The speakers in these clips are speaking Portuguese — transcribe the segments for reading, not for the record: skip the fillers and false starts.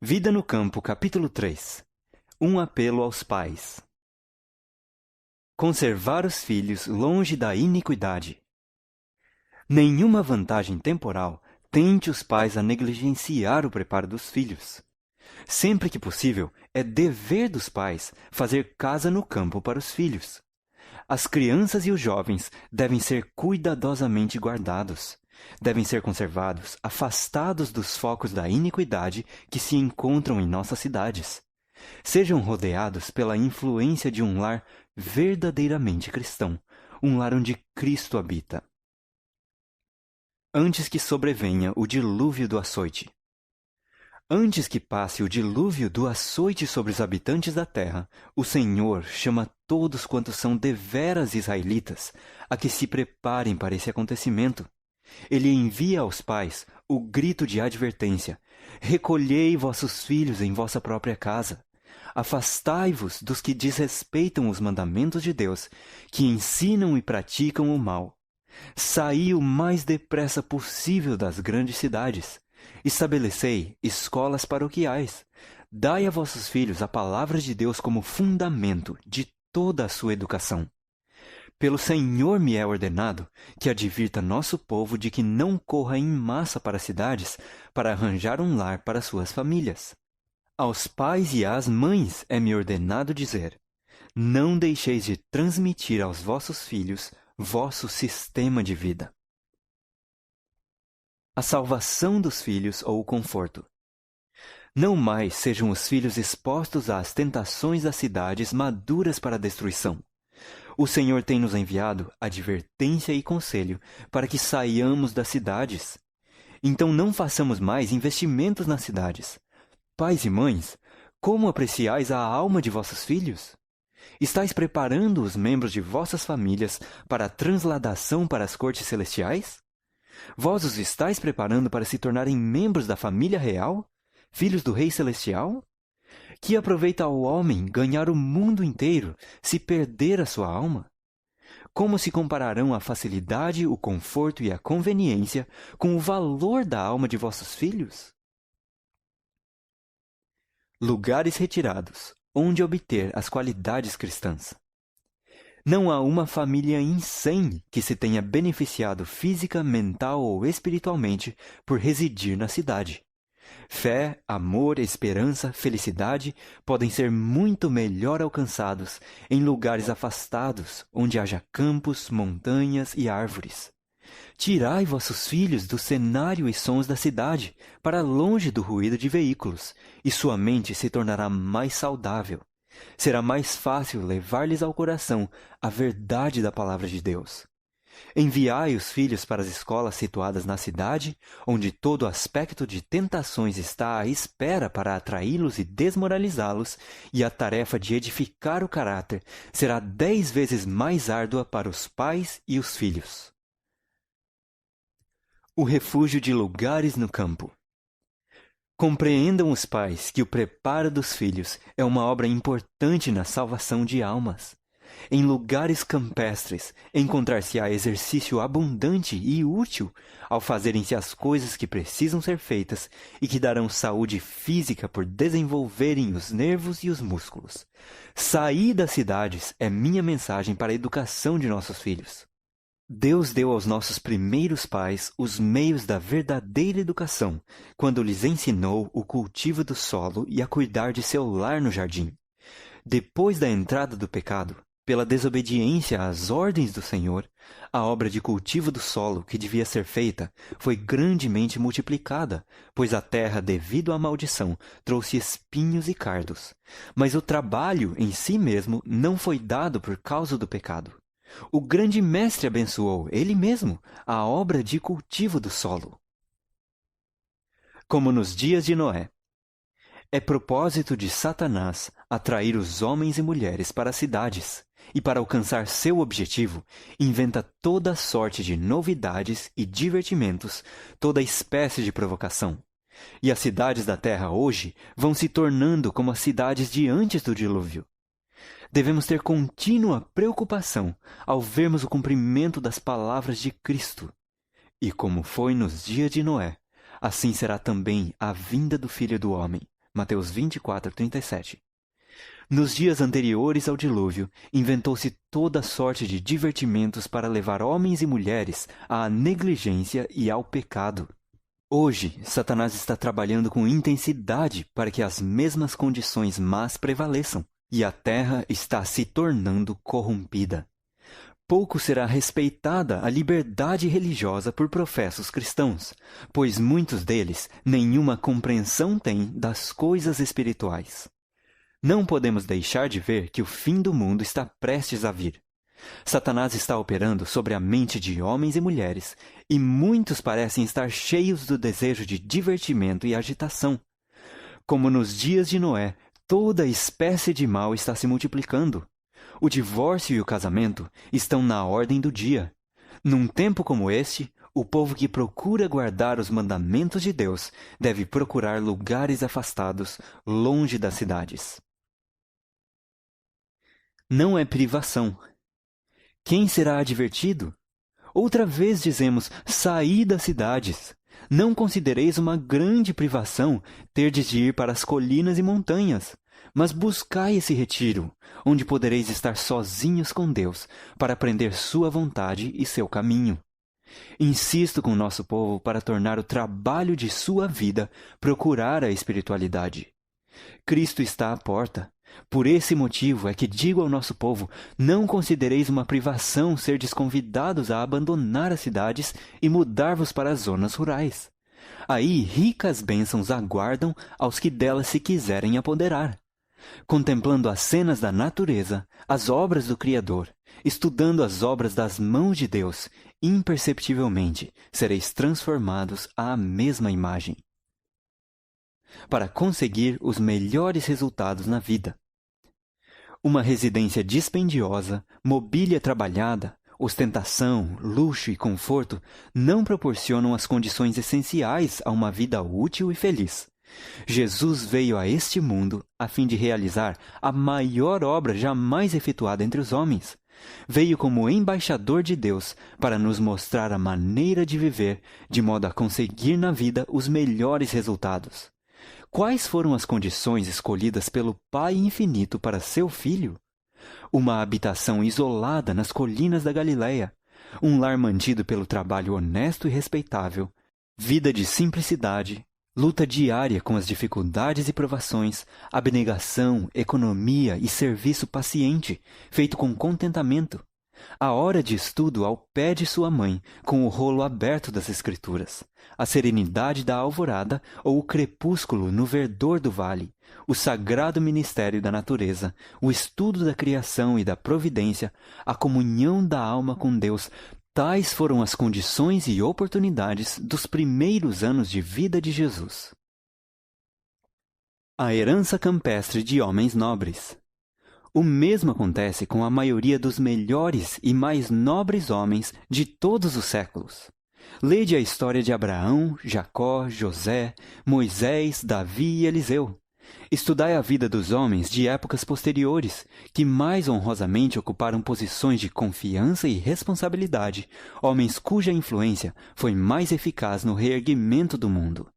Vida no Campo, capítulo 3. Um apelo aos pais. Conservar os filhos longe da iniquidade. Nenhuma vantagem temporal tente os pais a negligenciar o preparo dos filhos. Sempre que possível, é dever dos pais fazer casa no campo para os filhos. As crianças e os jovens devem ser cuidadosamente guardados. Devem ser conservados, afastados dos focos da iniquidade que se encontram em nossas cidades. Sejam rodeados pela influência de um lar verdadeiramente cristão, um lar onde Cristo habita. Antes que sobrevenha o dilúvio do açoite. Antes que passe o dilúvio do açoite sobre os habitantes da terra, o Senhor chama todos quantos são deveras israelitas a que se preparem para esse acontecimento. Ele envia aos pais o grito de advertência: recolhei vossos filhos em vossa própria casa. Afastai-vos dos que desrespeitam os mandamentos de Deus, que ensinam e praticam o mal. Saí o mais depressa possível das grandes cidades. Estabelecei escolas paroquiais. Dai a vossos filhos a palavra de Deus como fundamento de toda a sua educação. Pelo Senhor me é ordenado que advirta nosso povo de que não corra em massa para as cidades para arranjar um lar para suas famílias. Aos pais e às mães é-me ordenado dizer: não deixeis de transmitir aos vossos filhos vosso sistema de vida. A salvação dos filhos ou o conforto. Não mais sejam os filhos expostos às tentações das cidades maduras para a destruição. O Senhor tem nos enviado advertência e conselho para que saiamos das cidades. Então não façamos mais investimentos nas cidades. Pais e mães, como apreciais a alma de vossos filhos? Estais preparando os membros de vossas famílias para a transladação para as cortes celestiais? Vós os estáis preparando para se tornarem membros da família real, filhos do Rei Celestial? Que aproveita ao homem ganhar o mundo inteiro se perder a sua alma? Como se compararão a facilidade, o conforto e a conveniência com o valor da alma de vossos filhos? Lugares retirados, onde obter as qualidades cristãs. Não há uma família em 100 que se tenha beneficiado física, mental ou espiritualmente por residir na cidade. Fé, amor, esperança, felicidade podem ser muito melhor alcançados em lugares afastados, onde haja campos, montanhas e árvores. Tirai vossos filhos do cenário e sons da cidade, para longe do ruído de veículos, e sua mente se tornará mais saudável. Será mais fácil levar-lhes ao coração a verdade da palavra de Deus. Enviai os filhos para as escolas situadas na cidade, onde todo aspecto de tentações está à espera para atraí-los e desmoralizá-los, e a tarefa de edificar o caráter será 10 vezes mais árdua para os pais e os filhos. O refúgio de lugares no campo. Compreendam os pais que o preparo dos filhos é uma obra importante na salvação de almas. Em lugares campestres, encontrar-se-á exercício abundante e útil ao fazerem-se as coisas que precisam ser feitas e que darão saúde física por desenvolverem os nervos e os músculos. Sair das cidades é minha mensagem para a educação de nossos filhos. Deus deu aos nossos primeiros pais os meios da verdadeira educação, quando lhes ensinou o cultivo do solo e a cuidar de seu lar no jardim. Depois da entrada do pecado, pela desobediência às ordens do Senhor, a obra de cultivo do solo que devia ser feita foi grandemente multiplicada, pois a terra, devido à maldição, trouxe espinhos e cardos. Mas o trabalho em si mesmo não foi dado por causa do pecado. O grande mestre abençoou, ele mesmo, a obra de cultivo do solo. Como nos dias de Noé. É propósito de Satanás atrair os homens e mulheres para as cidades, e para alcançar seu objetivo, inventa toda sorte de novidades e divertimentos, toda espécie de provocação. E as cidades da terra hoje vão se tornando como as cidades de antes do dilúvio. Devemos ter contínua preocupação ao vermos o cumprimento das palavras de Cristo. E como foi nos dias de Noé, assim será também a vinda do Filho do Homem. Mateus 24:37. Nos dias anteriores ao dilúvio, inventou-se toda sorte de divertimentos para levar homens e mulheres à negligência e ao pecado. Hoje, Satanás está trabalhando com intensidade para que as mesmas condições más prevaleçam, e a terra está se tornando corrompida. Pouco será respeitada a liberdade religiosa por professos cristãos, pois muitos deles nenhuma compreensão têm das coisas espirituais. Não podemos deixar de ver que o fim do mundo está prestes a vir. Satanás está operando sobre a mente de homens e mulheres, e muitos parecem estar cheios do desejo de divertimento e agitação. Como nos dias de Noé, toda espécie de mal está se multiplicando. O divórcio e o casamento estão na ordem do dia. Num tempo como este, o povo que procura guardar os mandamentos de Deus deve procurar lugares afastados, longe das cidades. Não é privação. Quem será advertido? Outra vez dizemos, saí das cidades. Não considereis uma grande privação terdes de ir para as colinas e montanhas, mas buscai esse retiro, onde podereis estar sozinhos com Deus, para aprender sua vontade e seu caminho. Insisto com o nosso povo para tornar o trabalho de sua vida procurar a espiritualidade. Cristo está à porta. Por esse motivo é que digo ao nosso povo, não considereis uma privação serdes convidados a abandonar as cidades e mudar-vos para as zonas rurais. Aí ricas bênçãos aguardam aos que delas se quiserem apoderar. Contemplando as cenas da natureza, as obras do Criador, estudando as obras das mãos de Deus, imperceptivelmente sereis transformados à mesma imagem. Para conseguir os melhores resultados na vida. Uma residência dispendiosa, mobília trabalhada, ostentação, luxo e conforto não proporcionam as condições essenciais a uma vida útil e feliz. Jesus veio a este mundo a fim de realizar a maior obra jamais efetuada entre os homens. Veio como embaixador de Deus para nos mostrar a maneira de viver, de modo a conseguir na vida os melhores resultados. Quais foram as condições escolhidas pelo Pai Infinito para seu Filho? Uma habitação isolada nas colinas da Galileia, um lar mantido pelo trabalho honesto e respeitável, vida de simplicidade, luta diária com as dificuldades e provações, abnegação, economia e serviço paciente, feito com contentamento. A hora de estudo ao pé de sua mãe, com o rolo aberto das Escrituras, a serenidade da alvorada ou o crepúsculo no verdor do vale, o sagrado ministério da natureza, o estudo da criação e da providência, a comunhão da alma com Deus, tais foram as condições e oportunidades dos primeiros anos de vida de Jesus. A herança campestre de homens nobres. O mesmo acontece com a maioria dos melhores e mais nobres homens de todos os séculos. Lede a história de Abraão, Jacó, José, Moisés, Davi e Eliseu. Estudai a vida dos homens de épocas posteriores, que mais honrosamente ocuparam posições de confiança e responsabilidade, homens cuja influência foi mais eficaz no reerguimento do mundo.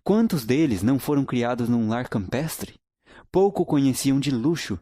Quantos deles não foram criados num lar campestre? Pouco conheciam de luxo.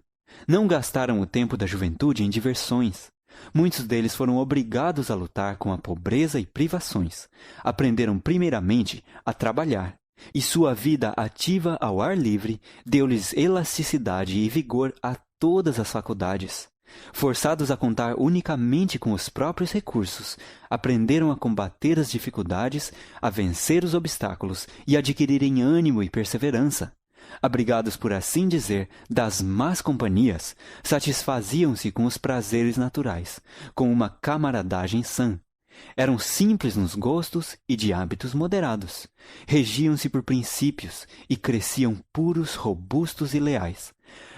Não gastaram o tempo da juventude em diversões. Muitos deles foram obrigados a lutar com a pobreza e privações. Aprenderam primeiramente a trabalhar, e sua vida ativa ao ar livre deu-lhes elasticidade e vigor a todas as faculdades. Forçados a contar unicamente com os próprios recursos, aprenderam a combater as dificuldades, a vencer os obstáculos e adquirirem ânimo e perseverança. Abrigados, por assim dizer, das más companhias, satisfaziam-se com os prazeres naturais, com uma camaradagem sã. Eram simples nos gostos e de hábitos moderados. Regiam-se por princípios e cresciam puros, robustos e leais.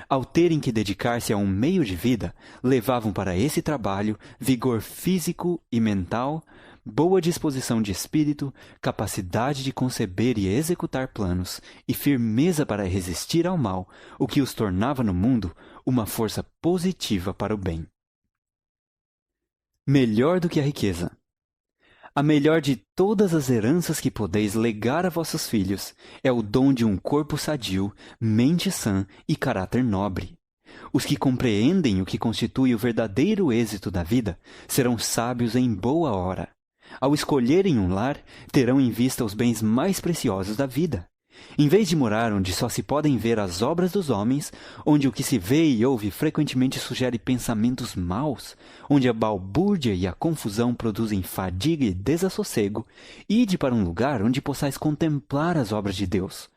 Ao terem que dedicar-se a um meio de vida, levavam para esse trabalho vigor físico e mental, boa disposição de espírito, capacidade de conceber e executar planos e firmeza para resistir ao mal, o que os tornava no mundo uma força positiva para o bem. Melhor do que a riqueza. A melhor de todas as heranças que podeis legar a vossos filhos é o dom de um corpo sadio, mente sã e caráter nobre. Os que compreendem o que constitui o verdadeiro êxito da vida serão sábios em boa hora. Ao escolherem um lar, terão em vista os bens mais preciosos da vida. Em vez de morar onde só se podem ver as obras dos homens, onde o que se vê e ouve frequentemente sugere pensamentos maus, onde a balbúrdia e a confusão produzem fadiga e desassossego, ide para um lugar onde possais contemplar as obras de Deus.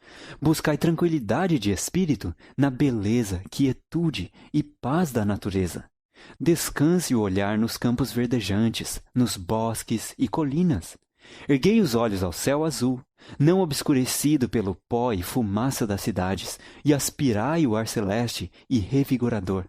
Buscai tranquilidade de espírito na beleza, quietude e paz da natureza. Descanse o olhar nos campos verdejantes, nos bosques e colinas. Erguei os olhos ao céu azul, não obscurecido pelo pó e fumaça das cidades, e aspirai o ar celeste e revigorador.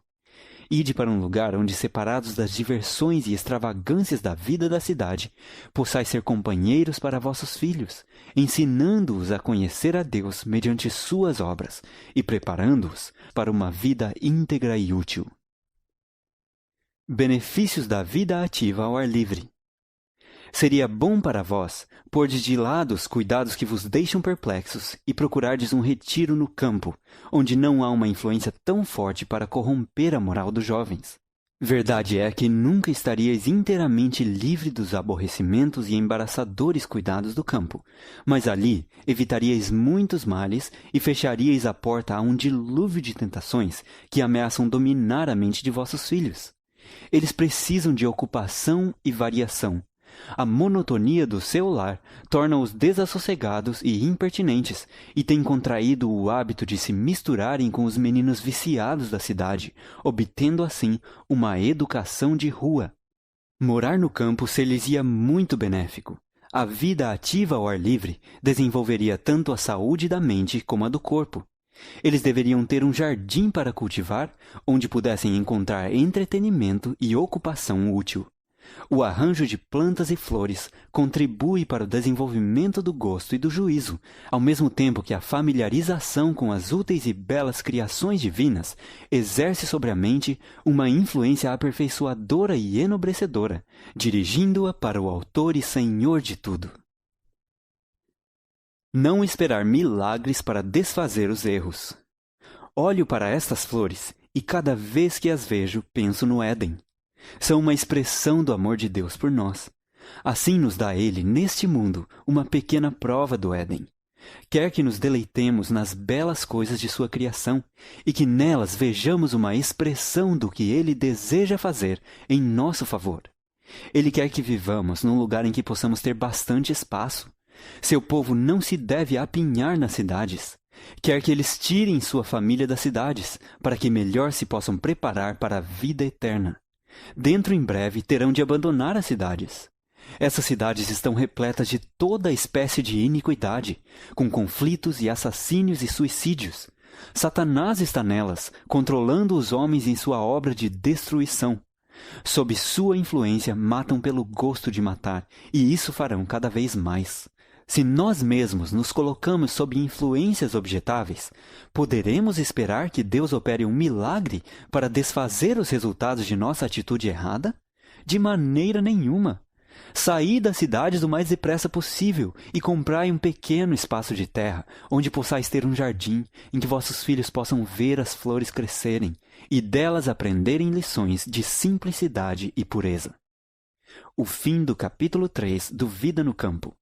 Ide para um lugar onde, separados das diversões e extravagâncias da vida da cidade, possais ser companheiros para vossos filhos, ensinando-os a conhecer a Deus mediante suas obras e preparando-os para uma vida íntegra e útil. Benefícios da vida ativa ao ar livre. Seria bom para vós pordes de lado os cuidados que vos deixam perplexos e procurardes um retiro no campo, onde não há uma influência tão forte para corromper a moral dos jovens. Verdade é que nunca estaríeis inteiramente livre dos aborrecimentos e embaraçadores cuidados do campo, mas ali evitaríeis muitos males e fecharíeis a porta a um dilúvio de tentações que ameaçam dominar a mente de vossos filhos. Eles precisam de ocupação e variação. A monotonia do seu lar torna-os desassossegados e impertinentes, e têm contraído o hábito de se misturarem com os meninos viciados da cidade, obtendo assim uma educação de rua. Morar no campo ser-lhes-ia muito benéfico. A vida ativa ao ar livre desenvolveria tanto a saúde da mente como a do corpo. Eles deveriam ter um jardim para cultivar, onde pudessem encontrar entretenimento e ocupação útil. O arranjo de plantas e flores contribui para o desenvolvimento do gosto e do juízo, ao mesmo tempo que a familiarização com as úteis e belas criações divinas exerce sobre a mente uma influência aperfeiçoadora e enobrecedora, dirigindo-a para o Autor e Senhor de tudo. Não esperar milagres para desfazer os erros. Olho para estas flores e cada vez que as vejo penso no Éden. São uma expressão do amor de Deus por nós. Assim nos dá Ele, neste mundo, uma pequena prova do Éden. Quer que nos deleitemos nas belas coisas de sua criação e que nelas vejamos uma expressão do que Ele deseja fazer em nosso favor. Ele quer que vivamos num lugar em que possamos ter bastante espaço. Seu povo não se deve apinhar nas cidades. Quer que eles tirem sua família das cidades, para que melhor se possam preparar para a vida eterna. Dentro em breve terão de abandonar as cidades. Essas cidades estão repletas de toda espécie de iniquidade, com conflitos e assassínios e suicídios. Satanás está nelas, controlando os homens em sua obra de destruição. Sob sua influência matam pelo gosto de matar, e isso farão cada vez mais. Se nós mesmos nos colocamos sob influências objetáveis, poderemos esperar que Deus opere um milagre para desfazer os resultados de nossa atitude errada? De maneira nenhuma. Saí das cidades o mais depressa possível e comprai um pequeno espaço de terra, onde possais ter um jardim, em que vossos filhos possam ver as flores crescerem e delas aprenderem lições de simplicidade e pureza. O fim do capítulo 3 do Vida no Campo.